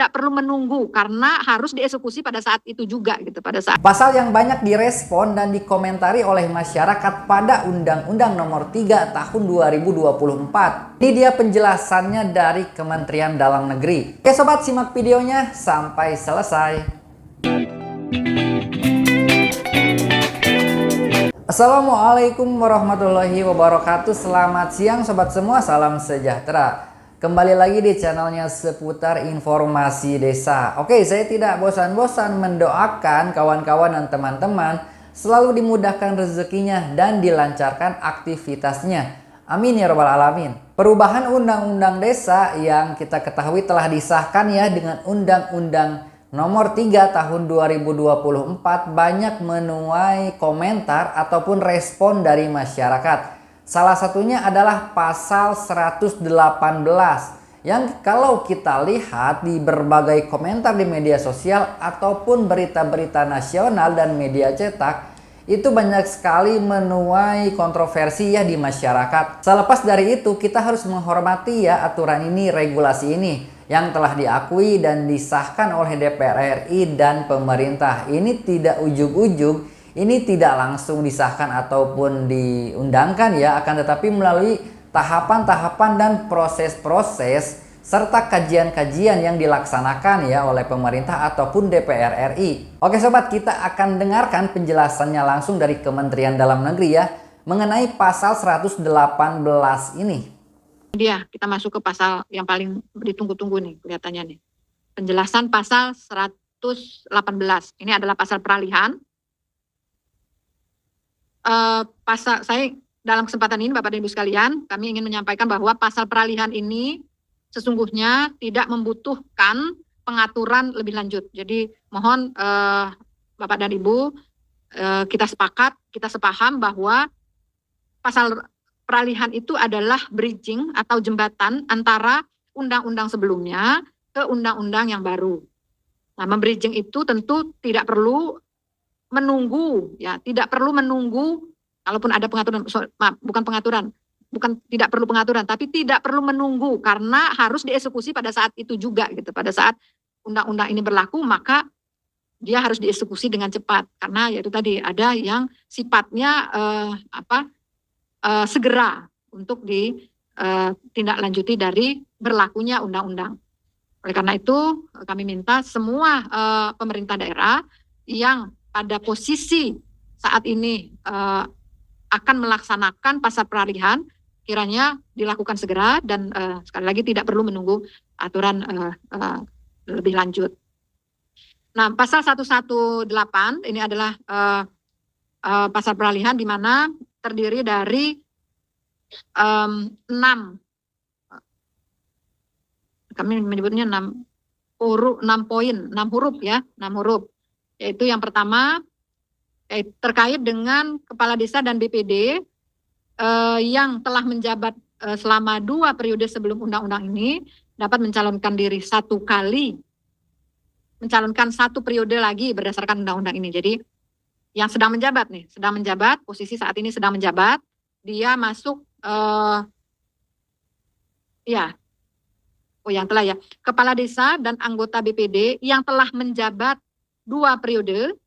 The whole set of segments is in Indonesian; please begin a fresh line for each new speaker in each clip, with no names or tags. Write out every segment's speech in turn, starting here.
tidak perlu menunggu karena harus dieksekusi pada saat itu juga gitu, pada saat.
Pasal yang banyak direspon dan dikomentari oleh masyarakat pada Undang-Undang Nomor 3 Tahun 2024. Ini dia penjelasannya dari Kementerian Dalam Negeri. Oke sobat, simak videonya sampai selesai. Assalamualaikum warahmatullahi wabarakatuh. Selamat siang sobat semua, salam sejahtera. Kembali lagi di channelnya seputar informasi desa. Oke, saya tidak bosan-bosan mendoakan kawan-kawan dan teman-teman selalu dimudahkan rezekinya dan dilancarkan aktivitasnya. Amin ya rabbal alamin. Perubahan undang-undang desa yang kita ketahui telah disahkan ya dengan Undang-Undang Nomor 3 Tahun 2024 banyak menuai komentar ataupun respon dari masyarakat. Salah satunya adalah pasal 118 yang kalau kita lihat di berbagai komentar di media sosial ataupun berita-berita nasional dan media cetak, itu banyak sekali menuai kontroversi ya di masyarakat. Selepas dari itu kita harus menghormati ya aturan ini, regulasi ini yang telah diakui dan disahkan oleh DPR RI dan pemerintah. Ini tidak ujug-ujug, ini tidak langsung disahkan ataupun diundangkan ya, akan tetapi melalui tahapan-tahapan dan proses-proses serta kajian-kajian yang dilaksanakan ya oleh pemerintah ataupun DPR RI. Oke sobat, kita akan dengarkan penjelasannya langsung dari Kementerian Dalam Negeri ya mengenai pasal 118 ini.
Dia kita masuk ke pasal yang paling ditunggu-tunggu nih kelihatannya nih. Penjelasan pasal 118. Ini adalah pasal peralihan. Pasal saya dalam kesempatan ini Bapak dan Ibu sekalian, kami ingin menyampaikan bahwa pasal peralihan ini sesungguhnya tidak membutuhkan pengaturan lebih lanjut. Jadi mohon Bapak dan Ibu, kita sepakat, kita sepaham bahwa pasal peralihan itu adalah bridging atau jembatan antara undang-undang sebelumnya ke undang-undang yang baru. Nah, membridging itu tentu tidak perlu menunggu ya, tidak perlu menunggu kalaupun ada pengaturan, tidak perlu pengaturan, tapi tidak perlu menunggu karena harus dieksekusi pada saat itu juga gitu. Pada saat undang-undang ini berlaku maka dia harus dieksekusi dengan cepat karena yaitu tadi ada yang sifatnya segera untuk ditindaklanjuti dari berlakunya undang-undang. Oleh karena itu kami minta semua pemerintah daerah yang pada posisi saat ini akan melaksanakan pasal peralihan kiranya dilakukan segera dan sekali lagi tidak perlu menunggu aturan lebih lanjut. Nah, pasal 118 ini adalah pasal peralihan di mana terdiri dari 6, kami menyebutnya 6 poin, 6 huruf ya, 6 huruf. Yaitu yang pertama terkait dengan kepala desa dan BPD yang telah menjabat selama 2 periode sebelum undang-undang ini dapat mencalonkan diri 1 kali, mencalonkan 1 periode lagi berdasarkan undang-undang ini. Jadi yang sedang menjabat nih, posisi saat ini sedang menjabat, dia masuk yang telah ya, kepala desa dan anggota BPD yang telah menjabat 2 periode,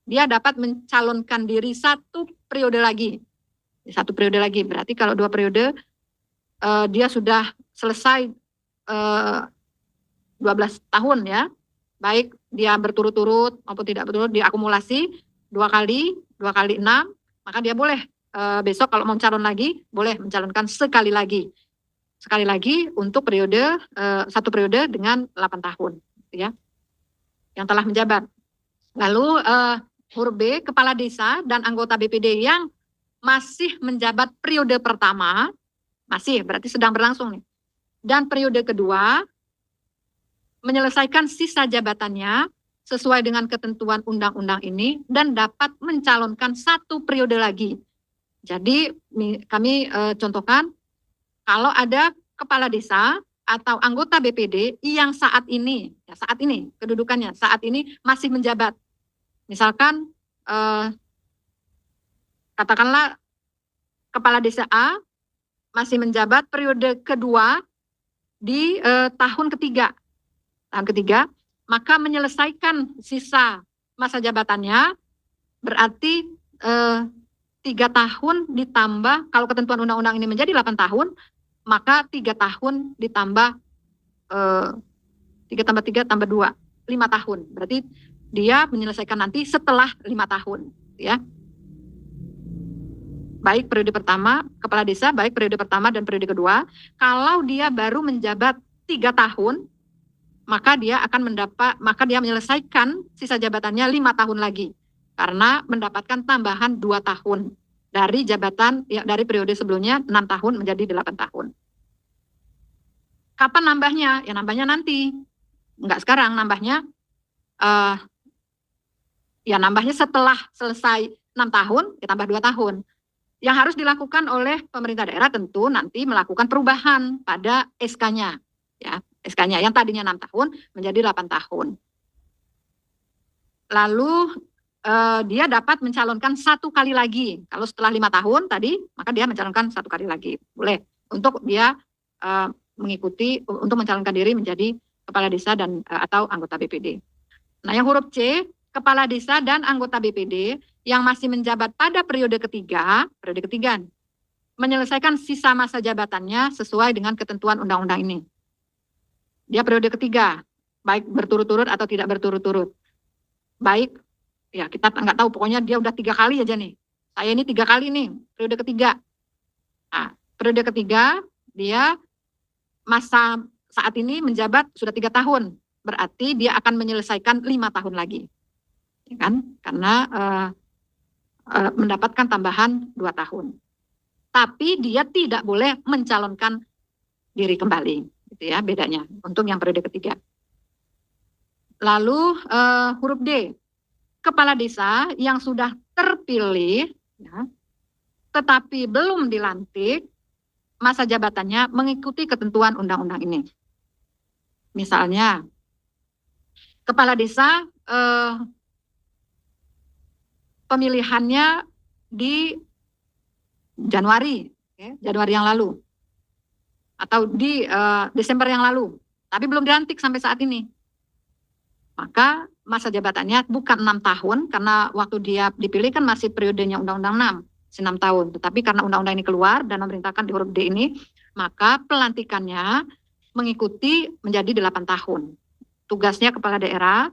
dia dapat mencalonkan diri 1 periode lagi. 1 periode lagi, berarti kalau 2 periode dia sudah selesai 12 tahun ya. Baik dia berturut-turut maupun tidak berturut, diakumulasi 2 kali 6, maka dia boleh besok kalau mau calon lagi, boleh mencalonkan sekali lagi untuk periode 1 periode dengan 8 tahun ya, yang telah menjabat. Lalu huruf B, kepala desa dan anggota BPD yang masih menjabat periode pertama, masih berarti sedang berlangsung nih, dan periode kedua menyelesaikan sisa jabatannya sesuai dengan ketentuan undang-undang ini dan dapat mencalonkan 1 periode lagi. Jadi kami contohkan, kalau ada kepala desa atau anggota BPD yang saat ini kedudukannya saat ini masih menjabat, misalkan katakanlah kepala desa A masih menjabat periode kedua di tahun ketiga, tahun ketiga, maka menyelesaikan sisa masa jabatannya berarti 3 tahun ditambah, kalau ketentuan undang-undang ini menjadi 8 tahun, maka 3 tahun ditambah 3 tambah 3 tambah 2, 5 tahun. Berarti dia menyelesaikan nanti setelah 5 tahun, ya. Baik periode pertama, kepala desa, baik periode pertama dan periode kedua. Kalau dia baru menjabat 3 tahun, maka dia menyelesaikan sisa jabatannya 5 tahun lagi. Karena mendapatkan tambahan 2 tahun dari jabatan, ya, dari periode sebelumnya 6 tahun menjadi 8 tahun. Kapan nambahnya? Ya nambahnya nanti. Enggak sekarang, nambahnya nambahnya setelah selesai 6 tahun, ya tambah 2 tahun. Yang harus dilakukan oleh pemerintah daerah tentu nanti melakukan perubahan pada SK-nya. Ya, SK-nya yang tadinya 6 tahun menjadi 8 tahun. Lalu dia dapat mencalonkan 1 kali lagi. Kalau setelah 5 tahun tadi, maka dia mencalonkan 1 kali lagi. Boleh. Untuk dia untuk mencalonkan diri menjadi kepala desa dan atau anggota BPD. Nah, yang huruf C, kepala desa dan anggota BPD yang masih menjabat pada periode ketiga, menyelesaikan sisa masa jabatannya sesuai dengan ketentuan undang-undang ini. Dia periode ketiga, baik berturut-turut atau tidak berturut-turut. Baik, ya kita nggak tahu, pokoknya dia udah 3 kali aja nih. Saya ini 3 kali nih, periode ketiga. Nah, periode ketiga, dia masa saat ini menjabat sudah 3 tahun. Berarti dia akan menyelesaikan 5 tahun lagi. Ya kan? Karena mendapatkan tambahan 2 tahun. Tapi dia tidak boleh mencalonkan diri kembali. Gitu ya bedanya untuk yang periode ketiga. Lalu huruf D, kepala desa yang sudah terpilih, ya, tetapi belum dilantik, masa jabatannya mengikuti ketentuan undang-undang ini. Misalnya, kepala desa pemilihannya di Januari, ya, Januari yang lalu, atau di Desember yang lalu, tapi belum dilantik sampai saat ini. Maka masa jabatannya bukan 6 tahun, karena waktu dia dipilih kan masih periodenya Undang-Undang 6 tahun. Tetapi karena undang-undang ini keluar dan memerintahkan di huruf D ini, maka pelantikannya mengikuti menjadi 8 tahun. Tugasnya kepala daerah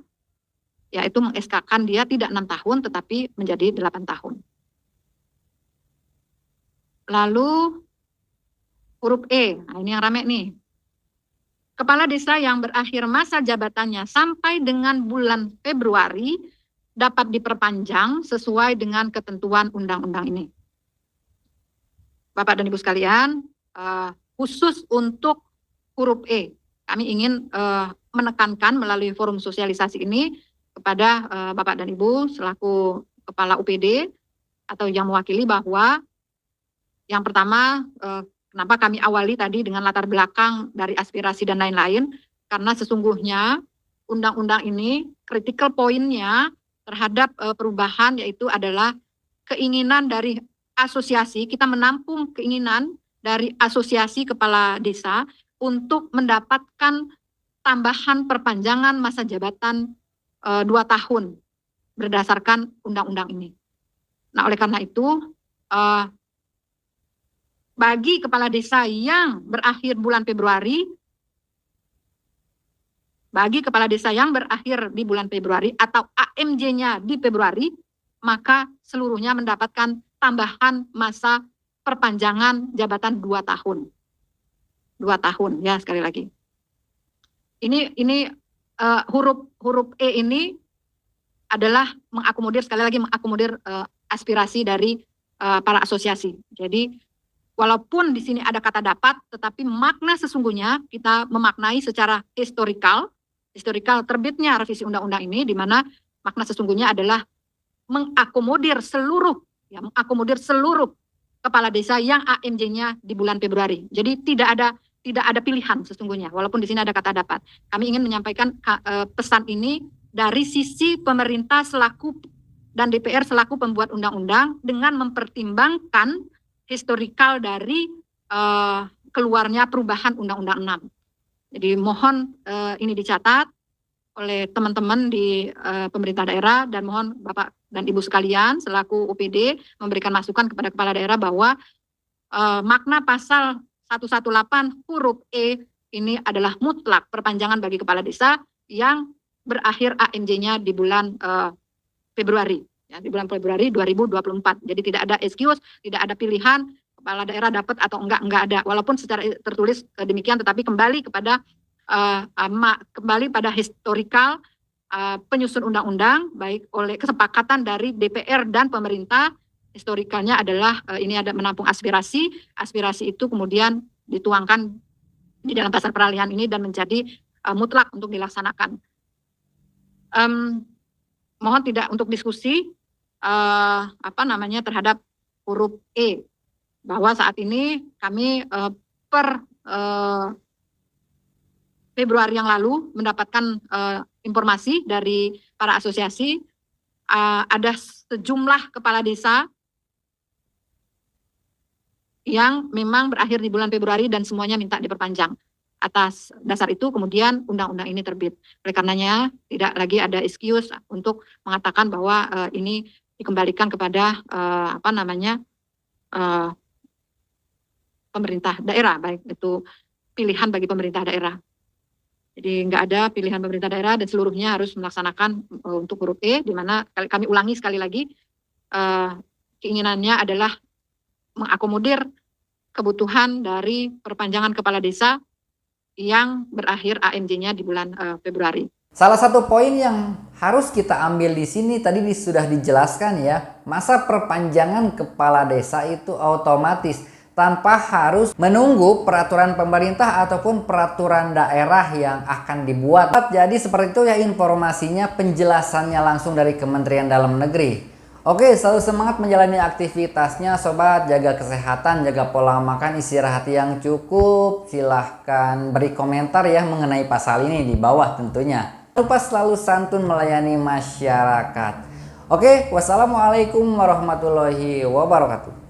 yaitu meng-SK-kan dia tidak 6 tahun tetapi menjadi 8 tahun. Lalu huruf E, nah ini yang rame nih. Kepala desa yang berakhir masa jabatannya sampai dengan bulan Februari dapat diperpanjang sesuai dengan ketentuan undang-undang ini. Bapak dan Ibu sekalian, khusus untuk huruf E, kami ingin menekankan melalui forum sosialisasi ini kepada Bapak dan Ibu selaku Kepala UPD atau yang mewakili bahwa yang pertama, kenapa kami awali tadi dengan latar belakang dari aspirasi dan lain-lain, karena sesungguhnya undang-undang ini critical point-nya terhadap perubahan yaitu adalah keinginan dari asosiasi, kita menampung keinginan dari asosiasi kepala desa untuk mendapatkan tambahan perpanjangan masa jabatan 2 tahun berdasarkan undang-undang ini. Nah, oleh karena itu, bagi kepala desa yang berakhir bulan Februari, di bulan Februari atau AMJ-nya di Februari, maka seluruhnya mendapatkan tambahan masa perpanjangan jabatan 2 tahun. 2 tahun ya, sekali lagi. Ini huruf E ini adalah mengakomodir, sekali lagi mengakomodir aspirasi dari para asosiasi. Jadi walaupun di sini ada kata dapat, tetapi makna sesungguhnya kita memaknai secara historikal terbitnya revisi undang-undang ini, di mana makna sesungguhnya adalah mengakomodir seluruh kepala desa yang AMJ-nya di bulan Februari. Jadi tidak ada pilihan sesungguhnya, walaupun di sini ada kata dapat. Kami ingin menyampaikan pesan ini dari sisi pemerintah selaku dan DPR selaku pembuat undang-undang dengan mempertimbangkan historikal dari keluarnya perubahan Undang-Undang 6. Jadi mohon ini dicatat oleh teman-teman di pemerintah daerah, dan mohon Bapak dan Ibu sekalian selaku UPD memberikan masukan kepada kepala daerah bahwa makna pasal 118 huruf E ini adalah mutlak perpanjangan bagi kepala desa yang berakhir AMJ-nya di bulan Februari, ya, di bulan Februari 2024. Jadi tidak ada excuse, tidak ada pilihan kepala daerah dapat atau enggak ada. Walaupun secara tertulis demikian, tetapi kembali kepada kembali pada historikal penyusun undang-undang baik oleh kesepakatan dari DPR dan pemerintah. Historikalnya adalah ini ada menampung aspirasi itu kemudian dituangkan di dalam pasal peralihan ini dan menjadi mutlak untuk dilaksanakan. Mohon tidak untuk diskusi terhadap huruf E, bahwa saat ini kami per Februari yang lalu mendapatkan informasi dari para asosiasi, ada sejumlah kepala desa yang memang berakhir di bulan Februari dan semuanya minta diperpanjang. Atas dasar itu kemudian undang-undang ini terbit. Oleh karenanya tidak lagi ada excuse untuk mengatakan bahwa ini dikembalikan kepada pemerintah daerah, baik itu pilihan bagi pemerintah daerah. Jadi nggak ada pilihan pemerintah daerah dan seluruhnya harus melaksanakan untuk huruf E, di mana kami ulangi sekali lagi, keinginannya adalah mengakomodir kebutuhan dari perpanjangan kepala desa yang berakhir AMJ-nya di bulan Februari.
Salah satu poin yang harus kita ambil di sini tadi sudah dijelaskan ya, masa perpanjangan kepala desa itu otomatis tanpa harus menunggu peraturan pemerintah ataupun peraturan daerah yang akan dibuat. Jadi seperti itu ya informasinya, penjelasannya langsung dari Kementerian Dalam Negeri. Oke, selalu semangat menjalani aktivitasnya sobat, jaga kesehatan, jaga pola makan, istirahat yang cukup. Silahkan beri komentar ya mengenai pasal ini di bawah tentunya. Jangan lupa selalu santun melayani masyarakat. Oke, wassalamualaikum warahmatullahi wabarakatuh.